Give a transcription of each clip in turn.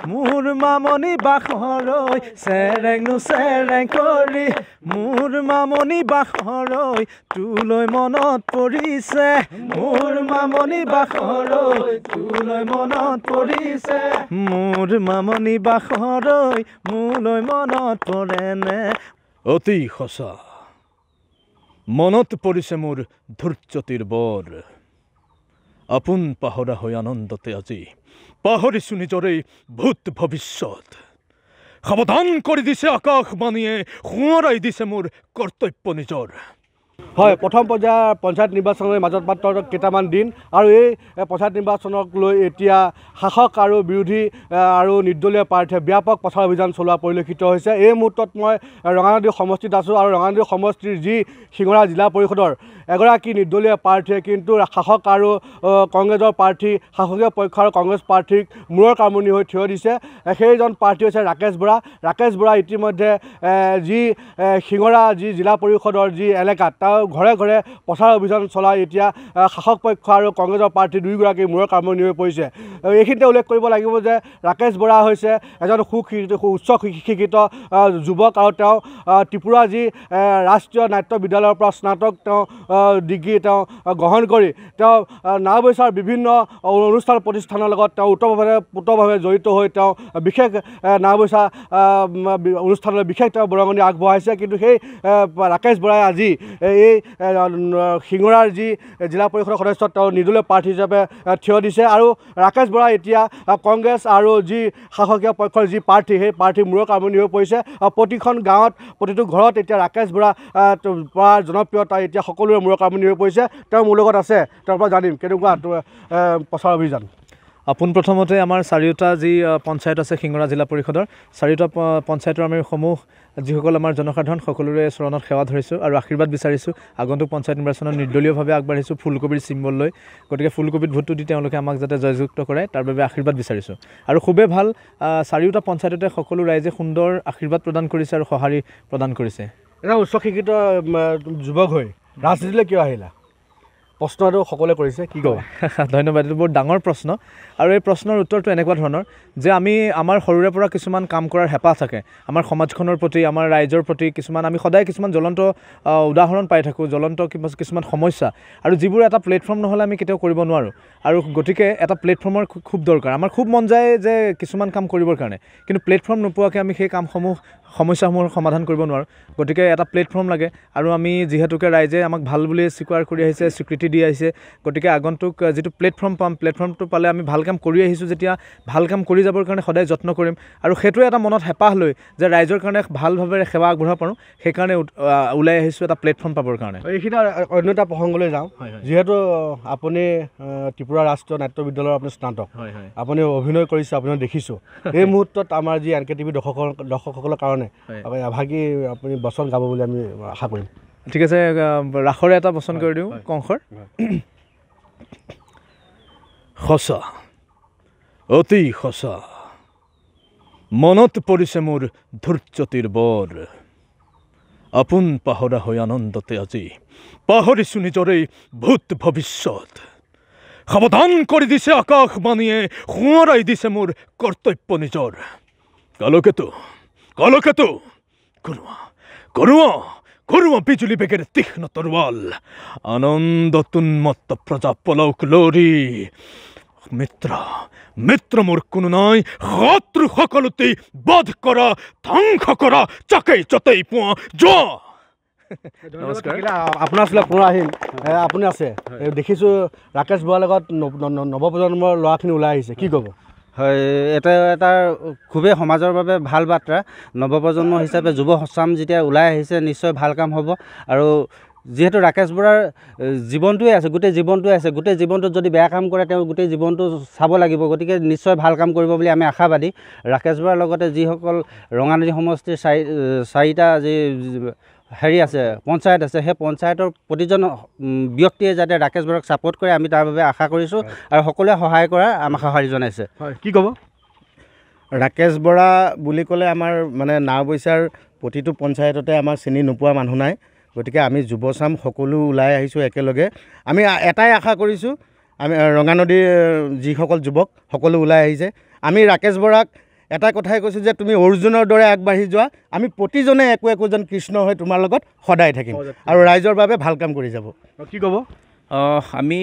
মোৰ মামনি বাখৰৈ চেৰেংনো চেৰেং কৰি মোৰ মামনি বাখৰৈ তোলৈ মনত পৰিছে মোৰ মামনি বাখৰৈ তোলৈ মনত পৰিছে মোৰ মামনি বাখৰৈ মোলৈ মনত পৰেনে অতি সঁচা মনত পৰিছে মোৰ ধৈৰ্যতিৰ বৰ আপোন পাহৰা হৈ আনন্দতে আজি পাহৰিছো নিজৰে ভূত ভৱিষ্যত সাৱধান কৰি দিছে আকাশবাণীয়ে সোঁৱৰাই দিছে মোৰ কৰ্তব্য নিজৰ হয় প্ৰথম পৰ্যায়ৰ পঞ্চায়ত নিৰ্বাচনৰ মাজত মাত্ৰ কেইটামান দিন আৰু এই পঞ্চায়ত নিৰ্বাচনক লৈ এতিয়া শাসক আৰু বিৰোধী আৰু নিৰ্দলীয় প্ৰাৰ্থীয়ে ব্যাপক প্ৰচাৰ অভিযান চলোৱা পৰিলক্ষিত হৈছে এই মুহূৰ্তত মই ৰঙানদী সমষ্টিত আছোঁ আৰু ৰঙানদী সমষ্টিৰ যি শিঙৰা জিলা পৰিষদৰ এগৰাকী নিৰ্দলীয় প্ৰাৰ্থীয়ে কিন্তু শাসক আৰু কংগ্ৰেছৰ প্ৰাৰ্থী শাসকীয় পক্ষ আৰু কংগ্ৰেছ প্ৰাৰ্থীক মূৰৰ কামনি হৈ থিয় দিছে সেইজন প্ৰাৰ্থী হৈছে ৰাকেশ বৰা ইতিমধ্যে যি শিঙৰা যি জিলা পৰিষদৰ যি এলেকাত তাৰ ঘৰে ঘৰে প্ৰচাৰ অভিযান চলাই এতিয়া শাসক পক্ষ আৰু কংগ্ৰেছৰ প্ৰাৰ্থী দুয়োগৰাকী মূৰৰ কামনি হৈ পৰিছে এইখিনিতে উল্লেখ কৰিব লাগিব যে ৰাকেশ বৰা হৈছে এজন উচ্চ শিক্ষিত যুৱক আৰু তেওঁ ত্ৰিপুৰা যি ৰাষ্ট্ৰীয় নাট্য বিদ্যালয়ৰ পৰা স্নাতক তেওঁ ডিগ্ৰী তেওঁ গ্ৰহণ কৰি তেওঁ নাওবৈচাৰ বিভিন্ন অনুষ্ঠান প্ৰতিষ্ঠানৰ লগত তেওঁ ওতঃপ্ৰোতভাৱে জড়িত হৈ তেওঁ বিশেষ নাওবৈচা অনুষ্ঠানলৈ বিশেষ তেওঁ বৰঙণি আগবঢ়াইছে কিন্তু সেই ৰাকেশ বৰাই আজি এই শিঙৰাৰ যি জিলা পৰিষদৰ সদস্য তেওঁ নিৰ্দলীয় প্ৰাৰ্থী হিচাপে থিয় দিছে আৰু ৰাকেশ বৰা এতিয়া কংগ্ৰেছ আৰু যি শাসকীয় পক্ষৰ যি প্ৰাৰ্থী সেই প্ৰাৰ্থীৰ মূৰৰ কামনি হৈ পৰিছে প্ৰতিখন গাঁৱত প্ৰতিটো ঘৰত এতিয়া ৰাকেশ বৰা জনপ্ৰিয়তা এতিয়া সকলোৰে মূৰৰ কামনি হৈ পৰিছে তেওঁ মোৰ লগত আছে তেওঁৰ পৰা জানিম কেনেকুৱা প্ৰচাৰ অভিযান পোনপ্ৰথমতে আমাৰ চাৰিওটা যি পঞ্চায়ত আছে শিঙৰা জিলা পৰিষদৰ চাৰিওটা পঞ্চায়তৰ আমি সমূহ যিসকল আমাৰ জনসাধাৰণ সকলোৰে চৰণত সেৱা ধৰিছোঁ আৰু আশীৰ্বাদ বিচাৰিছোঁ আগন্তুক পঞ্চায়ত নিৰ্বাচনত নিৰ্দলীয়ভাৱে আগবাঢ়িছোঁ ফুলকবিৰ চিম্বল লৈ গতিকে ফুলকবিত ভোটটো দি তেওঁলোকে আমাক যাতে জয়যুক্ত কৰে তাৰ বাবে আশীৰ্বাদ বিচাৰিছোঁ আৰু খুবেই ভাল চাৰিওটা পঞ্চায়ততে সকলো ৰাইজে সুন্দৰ আশীৰ্বাদ প্ৰদান কৰিছে আৰু সঁহাৰি প্ৰদান কৰিছে এটা উচ্চ শিক্ষিত যুৱক হৈ ৰাজনীতিলৈ কিয় আহিলা প্ৰশ্নটো সকলোৱে কৰিছে কি ক'ব ধন্যবাদ এইটো বৰ ডাঙৰ প্ৰশ্ন আৰু এই প্ৰশ্নৰ উত্তৰটো এনেকুৱা ধৰণৰ যে আমি আমাৰ সৰুৰে পৰা কিছুমান কাম কৰাৰ হেঁপাহ থাকে আমাৰ সমাজখনৰ প্ৰতি আমাৰ ৰাইজৰ প্ৰতি কিছুমান আমি সদায় কিছুমান জ্বলন্ত উদাহৰণ পাই থাকোঁ জ্বলন্ত কিছুমান সমস্যা আৰু যিবোৰ এটা প্লেটফৰ্ম নহ'লে আমি কেতিয়াও কৰিব নোৱাৰোঁ আৰু গতিকে এটা প্লেটফৰ্মৰ খুব দৰকাৰ আমাৰ খুব মন যায় যে কিছুমান কাম কৰিবৰ কাৰণে কিন্তু প্লেটফৰ্ম নোপোৱাকৈ আমি সেই সমস্যাসমূহৰ সমাধান কৰিব নোৱাৰোঁ গতিকে এটা প্লেটফৰ্ম লাগে আৰু আমি যিহেতুকে ৰাইজে আমাক ভাল বুলি স্বীকাৰ কৰি আহিছে স্বীকৃতি দি আহিছে গতিকে আগন্তুক যিটো প্লেটফৰ্ম পাম প্লেটফৰ্মটো পালে আমি ভাল কাম কৰি আহিছোঁ যেতিয়া ভাল কাম কৰি যাবৰ কাৰণে সদায় যত্ন কৰিম আৰু সেইটোৱে এটা মনত হেঁপাহ লৈ যে ৰাইজৰ কাৰণে ভালভাৱে সেৱা আগবঢ়াব পাৰোঁ সেইকাৰণে ওলাই আহিছোঁ এটা প্লেটফৰ্ম পাবৰ কাৰণে এইখিনি অন্য এটা প্ৰসংগলৈ যাওঁ যিহেতু আপুনি ত্ৰিপুৰা ৰাষ্ট্ৰীয় নাট্য বিদ্যালয়ৰ আপুনি স্নাতক আপুনি অভিনয় কৰিছে আপুনি দেখিছোঁ এই মুহূৰ্তত আমাৰ যি NKTV দৰ্শকসকলৰ কাৰণে এভাগী আপুনি বচন গাব বুলি আমি আশা কৰিম ঠিক আছে ৰাসৰে এটা বচন কৰি দিওঁ কংসৰ সঁচা অতি সঁচা মনত পৰিছে মোৰ ধৈৰ্যতিৰ বৰ আপোন পাহৰা হৈ আনন্দতে আজি পাহৰিছো নিজৰে ভূত ভৱিষ্যত সাৱধান কৰি দিছে আকাশবাণীয়ে সোঁৱৰাই দিছে মোৰ কৰ্তব্য নিজৰ কালকেতু ঘৰুৱা বিজুলী বেগেৰ তীক্ষ্ণ তৰোৱাল আনন্দোন্মত্ত প্ৰজা পলক লৰি মিত্ৰ মোৰ কোনো নাই শত্ৰু সকলোতেই বধ কৰা ধ্বংস কৰা চাকেই যতেই পোৱা যোৱা নমস্কাৰ আপোনাৰ আছিলে পুনৰ আহিম আপুনি আছে দেখিছোঁ ৰাকেশ বৰাৰ লগত নৱপ্ৰজন্মৰ ল'ৰাখিনি ওলাই আহিছে কি ক'ব হয় এটা খুবেই সমাজৰ বাবে ভাল বাৰ্তা নৱপ্ৰজন্ম হিচাপে যুৱ সচাম যেতিয়া ওলাই আহিছে নিশ্চয় ভাল কাম হ'ব আৰু যিহেতু ৰাকেশ বৰাৰ জীৱনটোৱে আছে গোটেই জীৱনটোত যদি বেয়া কাম কৰে তেওঁ গোটেই জীৱনটো চাব লাগিব গতিকে নিশ্চয় ভাল কাম কৰিব বুলি আমি আশাবাদী ৰাকেশ বৰাৰ লগতে যিসকল ৰঙানদী সমষ্টিৰ চাৰিটা যি হেৰি আছে পঞ্চায়ত আছে সেই পঞ্চায়তৰ প্ৰতিজন ব্যক্তিয়ে যাতে ৰাকেশ বৰাক ছাপোৰ্ট কৰে আমি তাৰ বাবে আশা কৰিছোঁ আৰু সকলোৱে সহায় কৰা আমাক সঁহাৰি জনাইছে হয় কি ক'ব ৰাকেশ বৰা বুলি ক'লে আমাৰ মানে নাওবৈচাৰ প্ৰতিটো পঞ্চায়ততে আমাৰ চিনি নোপোৱা মানুহ নাই গতিকে আমি যুৱচাম সকলো ওলাই আহিছোঁ একেলগে আমি এটাই আশা কৰিছোঁ আমি ৰঙানদীৰ যিসকল যুৱক সকলো ওলাই আহিছে আমি ৰাকেশ বৰাক এটা কথাই কৈছোঁ যে তুমি অৰ্জুনৰ দৰে আগবাঢ়ি যোৱা আমি প্ৰতিজনে একোজন কৃষ্ণ হৈ তোমাৰ লগত সদায় থাকিম আৰু ৰাইজৰ বাবে ভাল কাম কৰি যাব কি ক'ব আমি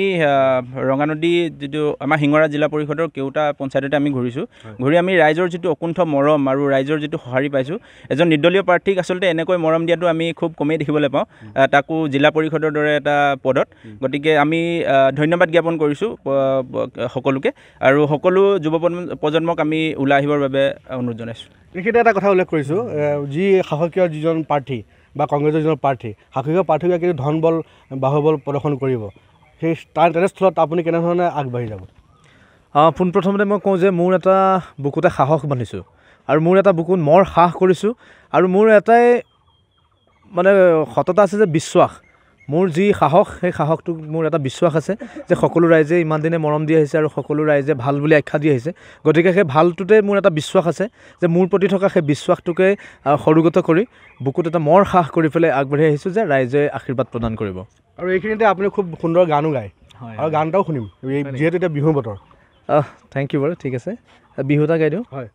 ৰঙানদী যিটো আমাৰ শিঙৰা জিলা পৰিষদৰ কেওটা পঞ্চায়ততে আমি ঘূৰিছোঁ ঘূৰি আমি ৰাইজৰ যিটো অকুণ্ঠ মৰম আৰু ৰাইজৰ যিটো সঁহাৰি পাইছোঁ এজন নিৰ্দলীয় প্ৰাৰ্থীক আচলতে এনেকৈ মৰম দিয়াটো আমি খুব কমেই দেখিবলৈ পাওঁ তাকো জিলা পৰিষদৰ দৰে এটা পদত গতিকে আমি ধন্যবাদ জ্ঞাপন কৰিছোঁ সকলোকে আৰু সকলো যুৱ প্ৰজন্মক আমি ওলাই আহিবৰ বাবে অনুৰোধ জনাইছোঁ এইখিনিতে এটা কথা উল্লেখ কৰিছোঁ যি সাহসীয় যিজন প্ৰাৰ্থী বা কংগ্ৰেছৰ যিজন প্ৰাৰ্থী সাহসীয় প্ৰাৰ্থীগৰাকীয়ে ধন বল বাহুবল প্ৰদৰ্শন কৰিব সেই তেনেস্থলত আপুনি কেনেধৰণে আগবাঢ়ি যাব পোনপ্ৰথমতে মই কওঁ যে মোৰ এটা বুকুতে সাহস বান্ধিছোঁ আৰু মোৰ এটা বুকুত সাহ কৰিছোঁ আৰু মোৰ এটাই মানে সততা আছে যে বিশ্বাস মোৰ যি সাহস সেই সাহসটো মোৰ এটা বিশ্বাস আছে যে সকলো ৰাইজে ইমান দিনে মৰম দি আহিছে আৰু সকলো ৰাইজে ভাল বুলি আখ্যা দি আহিছে গতিকে সেই ভালটোতে মোৰ এটা বিশ্বাস আছে যে মোৰ প্ৰতি থকা সেই বিশ্বাসটোকে সৰুগত কৰি বুকুত এটা সাহ কৰি পেলাই আগবাঢ়ি আহিছোঁ যে ৰাইজে আশীৰ্বাদ প্ৰদান কৰিব আৰু এইখিনিতে আপুনি খুব সুন্দৰ গানো গায় আৰু গান এটাও শুনিম যিহেতু এতিয়া বিহু বতৰ থেংক ইউ বাৰু ঠিক আছে বিহু এটা গাই দিওঁ হয়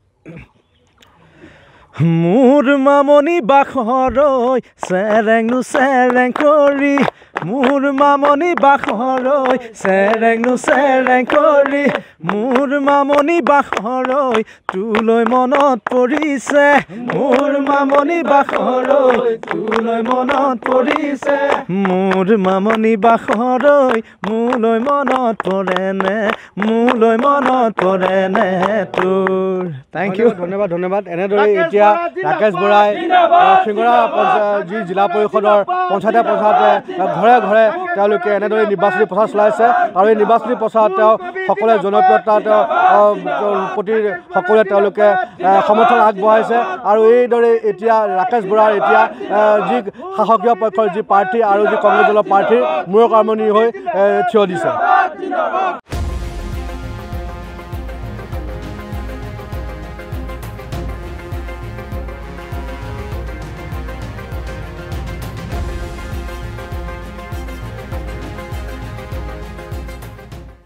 মোৰ মামনি বাখৰৈ চেৰেংনো চেৰেং কৰি মোৰ মামনি বাখৰৈ চেৰেংনো চেৰেং কৰি মোৰ মামনি বাখৰৈ তোলৈ মনত পৰিছে মোৰ মামনি বাখৰৈ তোলৈ মনত পৰিছে মোৰ মামনি বাখৰৈ মোলৈ মনত পৰেনে মোলৈ মনত পৰেনে তোৰ থেংক ইউ ধন্যবাদ এনেদৰে এতিয়া ৰাকেশ বৰাই শিঙৰা যি জিলা পৰিষদৰ পঞ্চায়তে ঘৰে ঘৰে তেওঁলোকে এনেদৰে নিৰ্বাচনী প্ৰচাৰ চলাইছে আৰু এই নিৰ্বাচনী প্ৰচাৰত তেওঁ সকলোৱে জনপ্ৰিয়তা তেওঁৰ প্ৰতি সকলোৱে তেওঁলোকে সমৰ্থন আগবঢ়াইছে আৰু এইদৰে এতিয়া ৰাকেশ বৰাৰ এতিয়া যি শাসকীয় পক্ষৰ যি প্ৰাৰ্থী আৰু যি কংগ্ৰেছ দলৰ প্ৰাৰ্থীৰ মূৰকৰ্মণি হৈ থিয় দিছে